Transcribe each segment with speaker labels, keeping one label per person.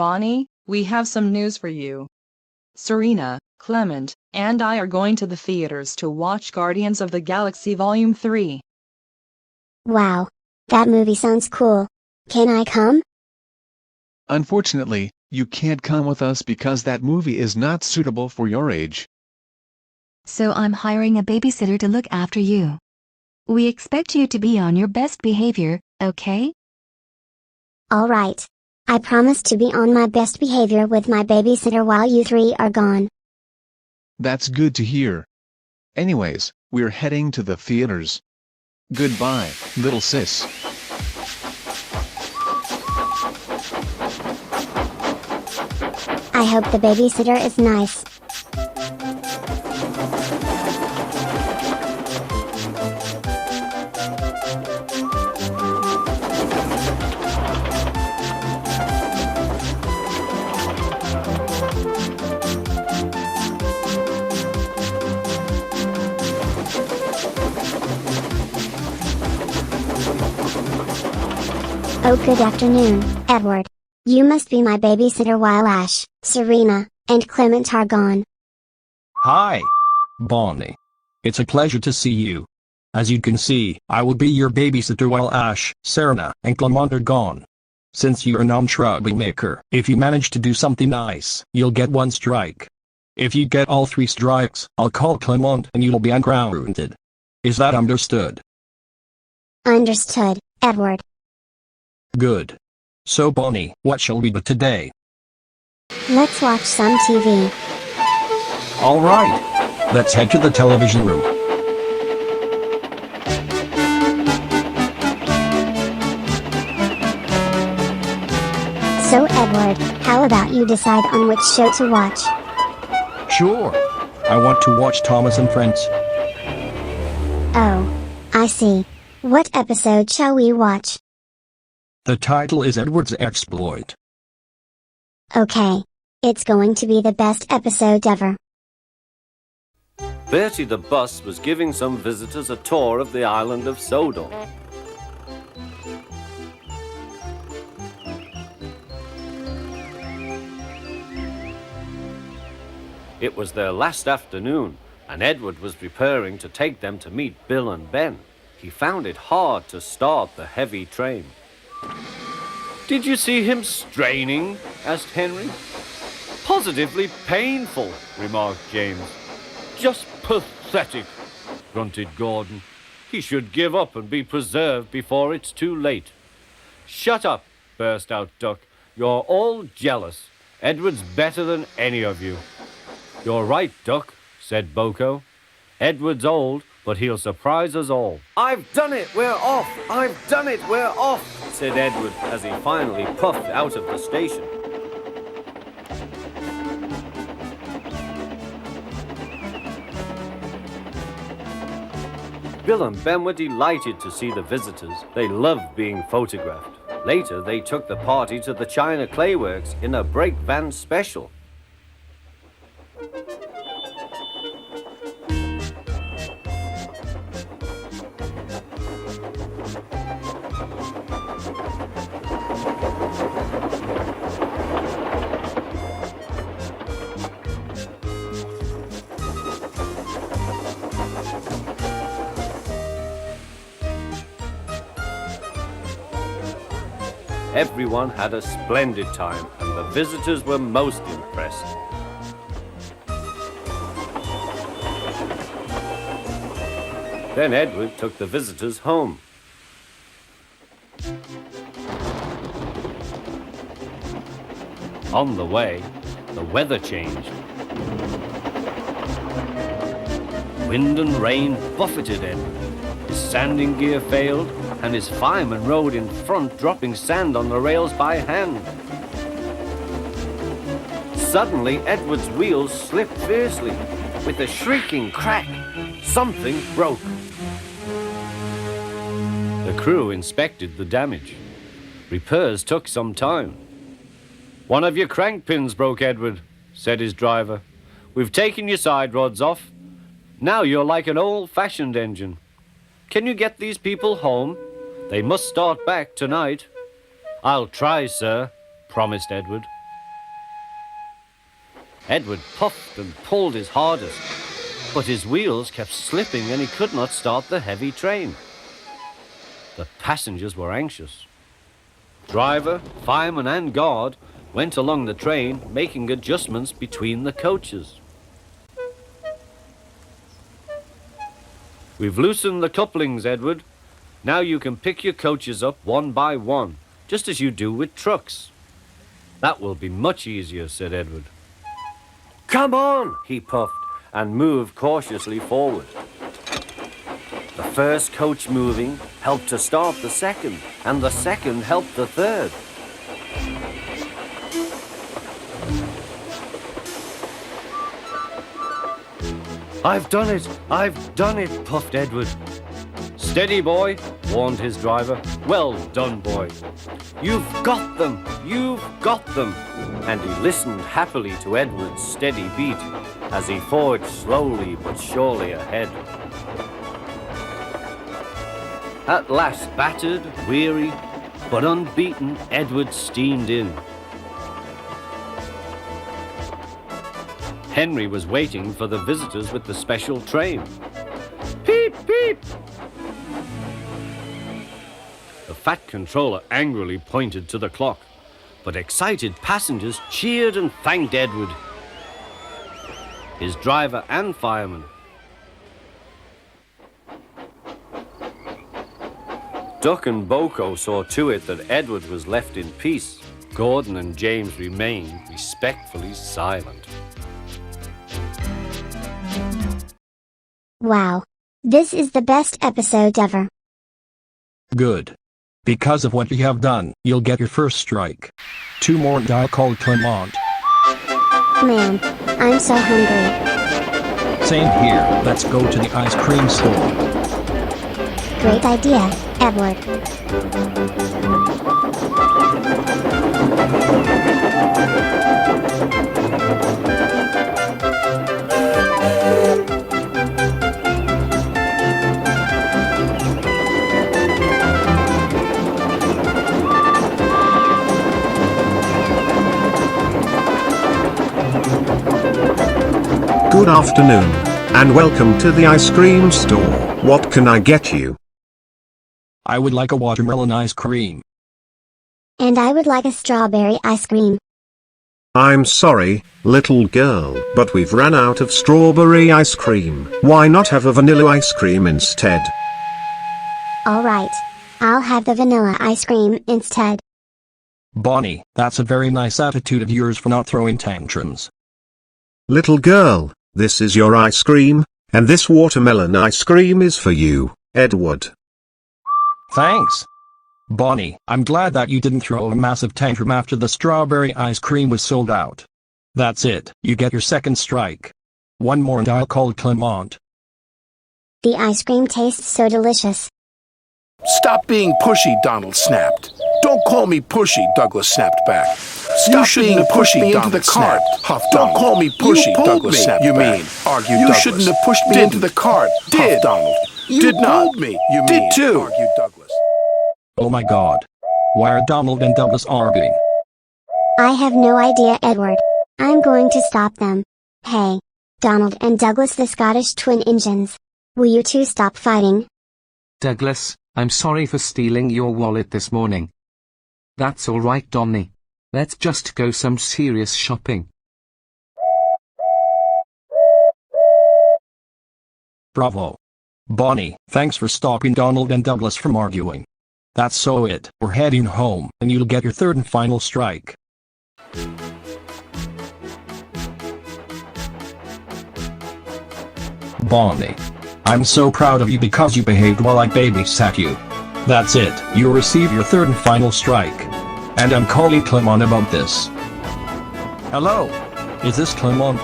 Speaker 1: Bonnie, we have some news for you. Serena, Clement, and I are going to the theaters to watch Guardians of the Galaxy Volume 3.
Speaker 2: Wow. That movie sounds cool. Can I come?
Speaker 3: Unfortunately, you can't come with us because that movie is not suitable for your age.
Speaker 4: So I'm hiring a babysitter to look after you. We expect you to be on your best behavior, okay?
Speaker 2: All right. I promise to be on my best behavior with my babysitter while you three are gone.
Speaker 3: That's good to hear. Anyways, we're heading to the theaters. Goodbye, little sis.
Speaker 2: I hope the babysitter is nice. Oh, good afternoon, Edward. You must be my babysitter while Ash, Serena, and Clement are gone.
Speaker 5: Hi, Bonnie. It's a pleasure to see you. As you can see, I will be your babysitter while Ash, Serena, and Clement are gone. Since you're a non-troublemaker, if you manage to do something nice, you'll get 1 strike. If you get all 3 strikes, I'll call Clement and you'll be ungrounded. Is that understood?
Speaker 2: Understood, Edward.
Speaker 5: Good. So Bonnie, what shall we do today?
Speaker 2: Let's watch some TV.
Speaker 5: All right. Let's head to the television room.
Speaker 2: So Edward, how about you decide on which show to watch?
Speaker 5: Sure. I want to watch Thomas and Friends.
Speaker 2: Oh, I see. What episode shall we watch?
Speaker 5: The title is Edward's Exploit.
Speaker 2: Okay. It's going to be the best episode ever.
Speaker 6: Bertie the bus was giving some visitors a tour of the island of Sodor. It was their last afternoon, and Edward was preparing to take them to meet Bill and Ben. He found it hard to start the heavy train. "Did you see him straining?" asked Henry. "Positively painful," remarked James. "Just pathetic," grunted Gordon. "He should give up and be preserved before it's too late." "Shut up," burst out Duck. "You're all jealous. Edward's better than any of you." "You're right, Duck," said Boko. "Edward's old, but he'll surprise us all." "I've done it, we're off! I've done it, we're off!" said Edward as he finally puffed out of the station. Bill and Ben were delighted to see the visitors. They loved being photographed. Later, they took the party to the China Clay Works in a brake van special. Everyone had a splendid time, and the visitors were most impressed. Then Edward took the visitors home. On the way, the weather changed. Wind and rain buffeted Edward. His sanding gear failed, and his fireman rode in front, dropping sand on the rails by hand. Suddenly, Edward's wheels slipped fiercely. With a shrieking crack, something broke. The crew inspected the damage. Repairs took some time. "One of your crank pins broke, Edward," said his driver. "We've taken your side rods off. Now you're like an old-fashioned engine. Can you get these people home? They must start back tonight." "I'll try, sir," promised Edward. Edward puffed and pulled his hardest, but his wheels kept slipping and he could not start the heavy train. The passengers were anxious. Driver, fireman and guard went along the train, making adjustments between the coaches. We've loosened the couplings, Edward. Now you can pick your coaches up one by one, just as you do with trucks. That will be much easier, said Edward. Come on, he puffed, and moved cautiously forward. The first coach moving helped to start the second, and the second helped the third. I've done it, puffed Edward. Steady, boy, warned his driver. Well done, boy. You've got them, And he listened happily to Edward's steady beat as he forged slowly but surely ahead. At last, battered, weary, but unbeaten, Edward steamed in. Henry was waiting for the visitors with the special train. Peep, peep! The fat controller angrily pointed to the clock, but excited passengers cheered and thanked Edward, his driver and fireman. Duck and Boko saw to it that Edward was left in peace. Gordon and James remained respectfully silent.
Speaker 2: Wow. This is the best episode ever.
Speaker 5: Good. Because of what you have done, you'll get your first strike. 2 more and I'll call Clement.
Speaker 2: Man, I'm so hungry.
Speaker 5: Same here. Let's go to the ice cream store.
Speaker 2: Great idea, Edward.
Speaker 7: Good afternoon, and welcome to the ice cream store. What can I get you?
Speaker 5: I would like a watermelon ice cream.
Speaker 2: And I would like a strawberry ice cream.
Speaker 7: I'm sorry, little girl, but we've run out of strawberry ice cream. Why not have a vanilla ice cream instead?
Speaker 2: Alright. I'll have the vanilla ice cream instead.
Speaker 5: Bonnie, that's a very nice attitude of yours for not throwing tantrums.
Speaker 7: Little girl, this is your ice cream, and this watermelon ice cream is for you, Edward.
Speaker 5: Thanks. Bonnie, I'm glad that you didn't throw a massive tantrum after the strawberry ice cream was sold out. That's it, you get your second strike. 1 more and I'll call Clement.
Speaker 2: The ice cream tastes so delicious.
Speaker 8: Stop being pushy, Donald snapped. Don't call me pushy, Douglas snapped back. Stop being pushy, into the cart, huffed Donald. Don't call me pushy, Douglas snapped back. You mean, argued Douglas. You shouldn't have pushed me into the cart, huffed Donald. Did not. Me, you did too, argued Douglas.
Speaker 5: Oh my god. Why are Donald and Douglas arguing?
Speaker 2: I have no idea, Edward. I'm going to stop them. Hey, Donald and Douglas, the Scottish twin engines. Will you two stop fighting?
Speaker 9: Douglas, I'm sorry for stealing your wallet this morning. That's alright, Donnie. Let's just go some serious shopping.
Speaker 5: Bravo. Bonnie, thanks for stopping Donald and Douglas from arguing. That's so it. We're heading home, and you'll get your third and final strike. Bonnie. I'm so proud of you because you behaved while I babysat you. That's it, you'll receive your third and final strike. And I'm calling Clement about this. Hello? Is this Clement?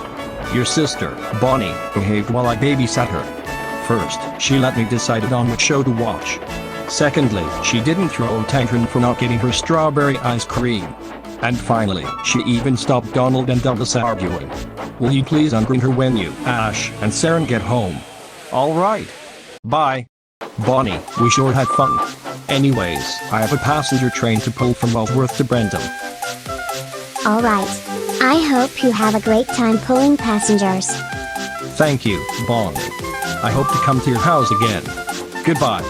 Speaker 5: Your sister, Bonnie, behaved while I babysat her. First, she let me decide on which show to watch. Secondly, she didn't throw a tantrum for not getting her strawberry ice cream. And finally, she even stopped Donald and Douglas arguing. Will you please unbring her when you, Ash, and Saren get home? Alright. Bye. Bonnie, we sure had fun. Anyways, I have a passenger train to pull from Walworth to Brentham.
Speaker 2: Alright. I hope you have a great time pulling passengers.
Speaker 5: Thank you, Bonnie. I hope to come to your house again. Goodbye.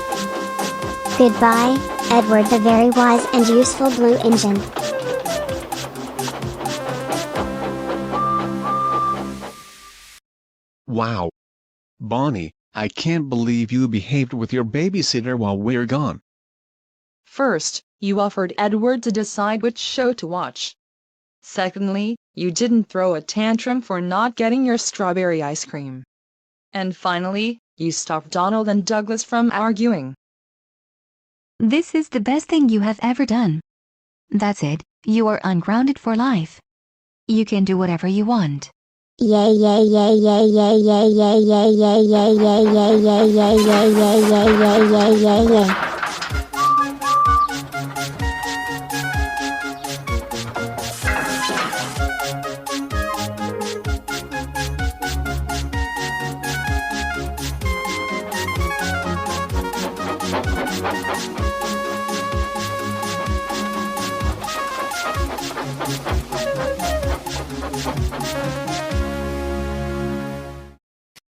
Speaker 2: Goodbye, Edward the very wise and useful blue engine.
Speaker 3: Wow. Bonnie, I can't believe you behaved with your babysitter while we're gone.
Speaker 1: First, you offered Edward to decide which show to watch. Secondly, you didn't throw a tantrum for not getting your strawberry ice cream. And finally, you stopped Donald and Douglas from arguing.
Speaker 4: This is the best thing you have ever done. That's it, you are ungrounded for life. You can do whatever you want.
Speaker 2: Yay yay yay yay yay yay yay yay yay yay yay yay yay yay yay yay yay yay yay yay.